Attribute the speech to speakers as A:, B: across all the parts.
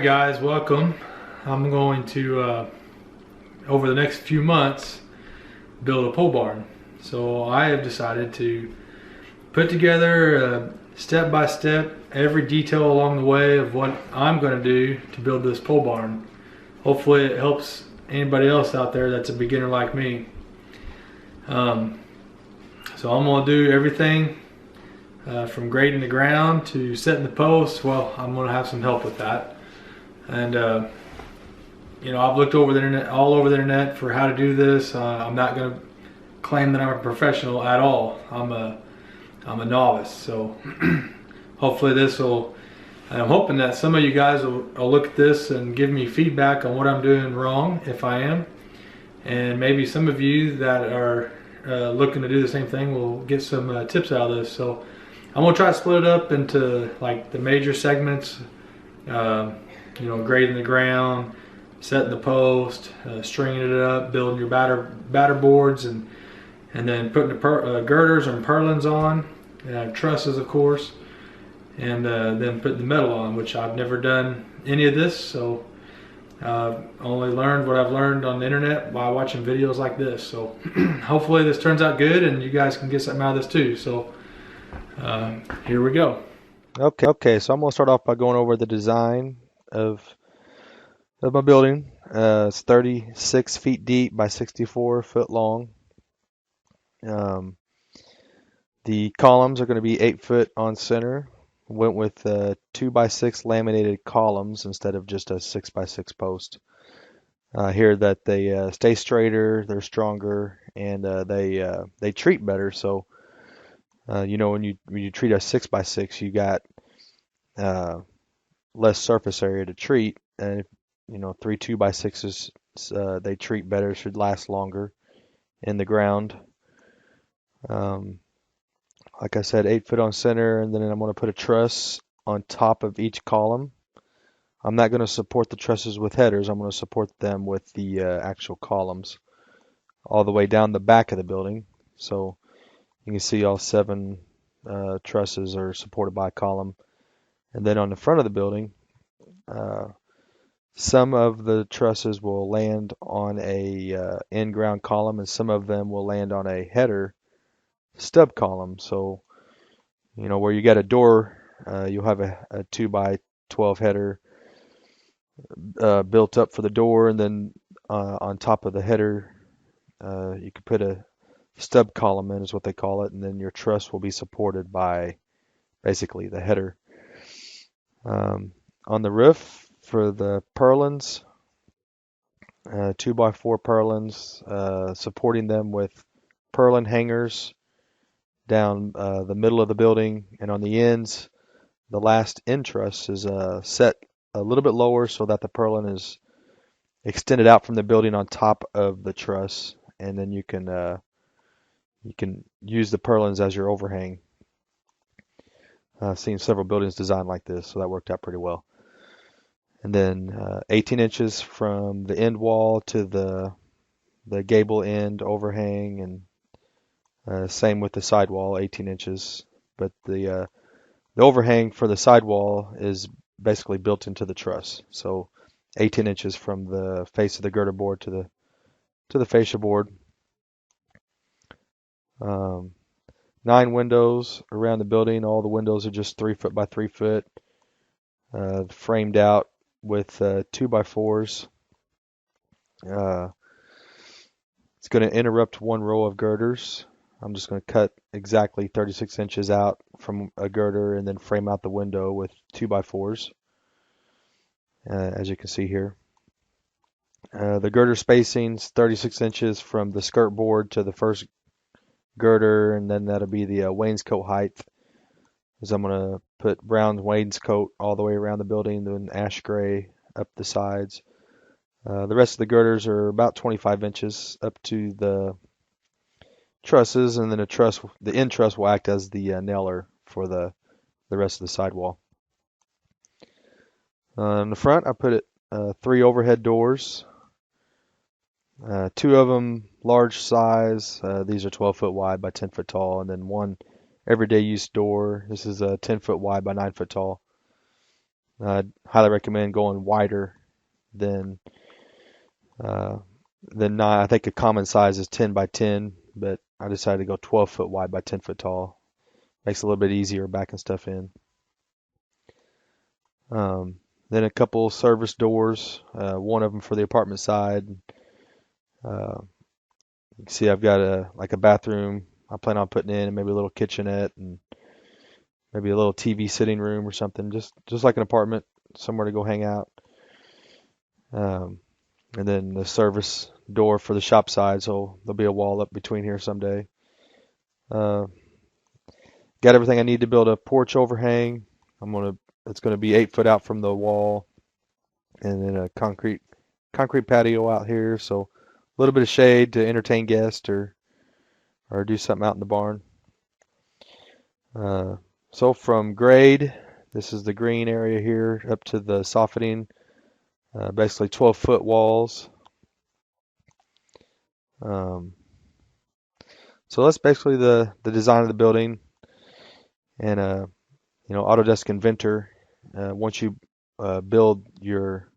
A: Alright guys, welcome. I'm going to, over the next few months, build a pole barn. So I have decided to put together step by step every detail along the way of what I'm going to do to build this pole barn. Hopefully it helps anybody else out there that's a beginner like me. So I'm going to do everything from grading the ground to setting the posts. Well, I'm going to have some help with that. And you know, I've looked over the internet, all over the internet, for how to do this. I'm not going to claim that I'm a professional at all. I'm a novice. So hopefully this will. I'm hoping that some of you guys will look at this and give me feedback on what I'm doing wrong, if I am, and maybe some of you that are looking to do the same thing will get some tips out of this. So I'm gonna try to split it up into like the major segments. You know, grading the ground, setting the post, stringing it up, building your batter boards, and then putting the girders and purlins on, trusses of course, and then putting the metal on, which I've never done any of this, so only learned what I've learned on the internet by watching videos like this. So hopefully this turns out good and you guys can get something out of this too. So here we go.
B: Okay, so I'm gonna start off by going over the design of my building. It's 36 feet deep by 64 foot long. The columns are going to be 8 foot on center. Went with 2x6 laminated columns instead of just a 6x6 post. Here that they stay straighter, they're stronger, and they treat better. So you know, when you treat a 6x6, you got less surface area to treat, and you know, 3 2x6s they treat better, should last longer in the ground. Like I said, 8 foot on center, and then I'm going to put a truss on top of each column. I'm not going to support the trusses with headers. I'm going to support them with the actual columns all the way down the back of the building. So you can see all 7 trusses are supported by a column. And then on the front of the building, some of the trusses will land on a in-ground column, and some of them will land on a header stub column. So, you know, where you got a door, you'll have a 2x12 header built up for the door, and then on top of the header, you could put a stub column in, is what they call it, and then your truss will be supported by basically the header. On the roof, for the purlins, 2x4 purlins, supporting them with purlin hangers down the middle of the building, and on the ends, the last end truss is set a little bit lower so that the purlin is extended out from the building on top of the truss, and then you can use the purlins as your overhang. I've seen several buildings designed like this, so that worked out pretty well. And then 18 inches from the end wall to the gable end overhang, and same with the sidewall, 18 inches. But the overhang for the sidewall is basically built into the truss. So 18 inches from the face of the girder board to the fascia board. 9 windows around the building. All the windows are just 3 foot by 3 foot, framed out with 2x4s. It's going to interrupt one row of girders. I'm just going to cut exactly 36 inches out from a girder and then frame out the window with 2x4s, as you can see here. The girder spacing's 36 inches from the skirt board to the first girder, and then that'll be the wainscot height. Is I'm going to put brown wainscot all the way around the building, then ash gray up the sides. The rest of the girders are about 25 inches up to the trusses, and then the end truss will act as the nailer for the rest of the sidewall. In the front, I put 3 overhead doors. 2 of them large size. These are 12 foot wide by 10 foot tall, and then 1 everyday use door. This is 10 foot wide by 9 foot tall. I'd highly recommend going wider than uh, than 9. I think a common size is 10 by 10, but I decided to go 12 foot wide by 10 foot tall. Makes it a little bit easier backing stuff in. Then a couple service doors, one of them for the apartment side. Uh, you can see I've got a bathroom I plan on putting in, and maybe a little kitchenette, and maybe a little TV sitting room or something, just like an apartment, somewhere to go hang out. Um, and then the service door for the shop side, so there'll be a wall up between here someday. Uh, got everything I need to build a porch overhang. It's gonna be 8 foot out from the wall, and then a concrete patio out here, so a little bit of shade to entertain guests or do something out in the barn. Uh, so from grade, this is the green area here, up to the softening, basically 12-foot walls. Um, so that's basically the design of the building. And Autodesk Inventor, once you build your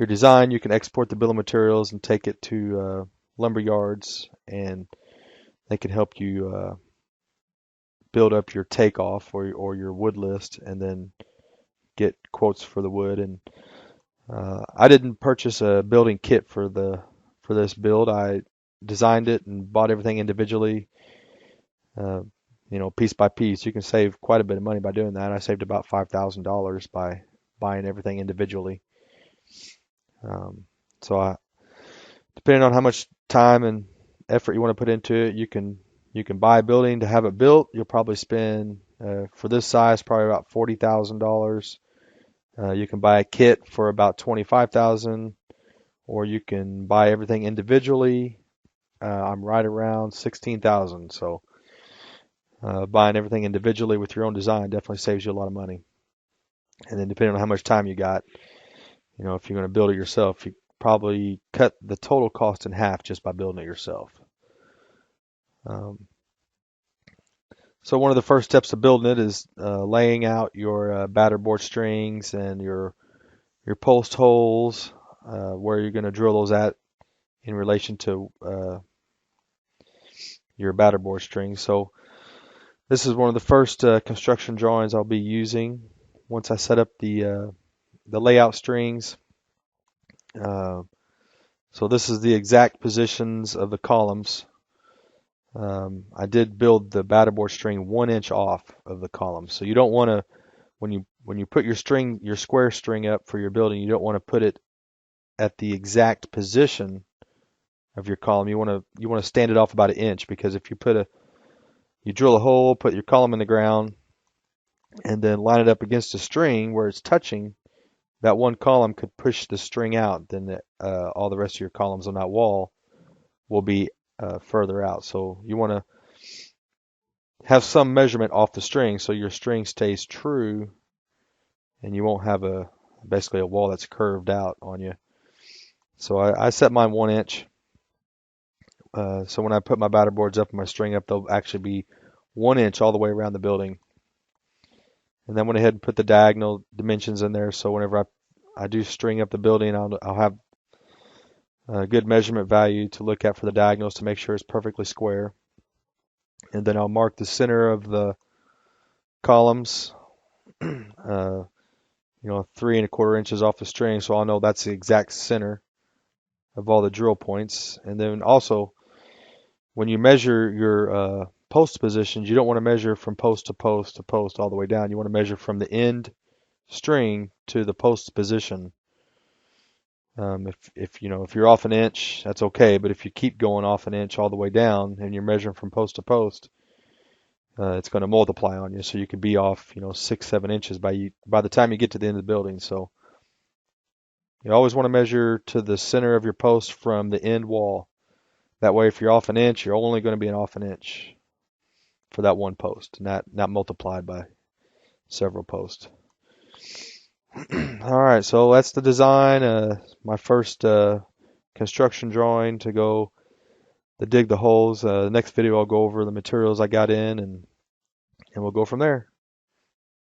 B: design, you can export the bill of materials and take it to lumber yards, and they can help you build up your takeoff or your wood list, and then get quotes for the wood. And I didn't purchase a building kit for this build. I designed it and bought everything individually, uh, piece by piece. You can save quite a bit of money by doing that. I saved about $5,000 by buying everything individually. So depending on how much time and effort you want to put into it, you can buy a building to have it built. You'll probably spend for this size probably about $40,000. You can buy a kit for about $25,000, or you can buy everything individually. I'm right around $16,000. So buying everything individually with your own design definitely saves you a lot of money. And then depending on how much time you got, if you're going to build it yourself, you probably cut the total cost in half just by building it yourself. So one of the first steps of building it is laying out your batter board strings and your post holes, where you're going to drill those at in relation to your batter board strings. So this is one of the first construction drawings I'll be using once I set up the layout strings. So this is the exact positions of the columns. I did build the batter board string 1 inch off of the columns. So you don't want to, when you put your square string up for your building, you don't want to put it at the exact position of your column. You want to stand it off about 1 inch, because if you drill a hole, put your column in the ground, and then line it up against a string where it's touching, that one column could push the string out. Then all the rest of your columns on that wall will be further out. So you want to have some measurement off the string so your string stays true, and you won't have basically a wall that's curved out on you. So I set mine 1 inch. So when I put my batter boards up and my string up, they'll actually be 1 inch all the way around the building. And then went ahead and put the diagonal dimensions in there. So whenever I do string up the building, I'll have a good measurement value to look at for the diagonals to make sure it's perfectly square. And then I'll mark the center of the columns, 3¼ inches off the string, so I'll know that's the exact center of all the drill points. And then also, when you measure your post positions, you don't want to measure from post to post to post all the way down. You want to measure from the end string to the post position. If you're off 1 inch, that's okay. But if you keep going off 1 inch all the way down and you're measuring from post to post, it's going to multiply on you. So you could be off, 6-7 inches by the time you get to the end of the building. So you always want to measure to the center of your post from the end wall. That way, if you're off 1 inch, you're only going to be off 1 inch for that one post, not multiplied by several posts. All right, so that's the design. My first construction drawing to dig the holes. The next video I'll go over the materials I got in, and we'll go from there.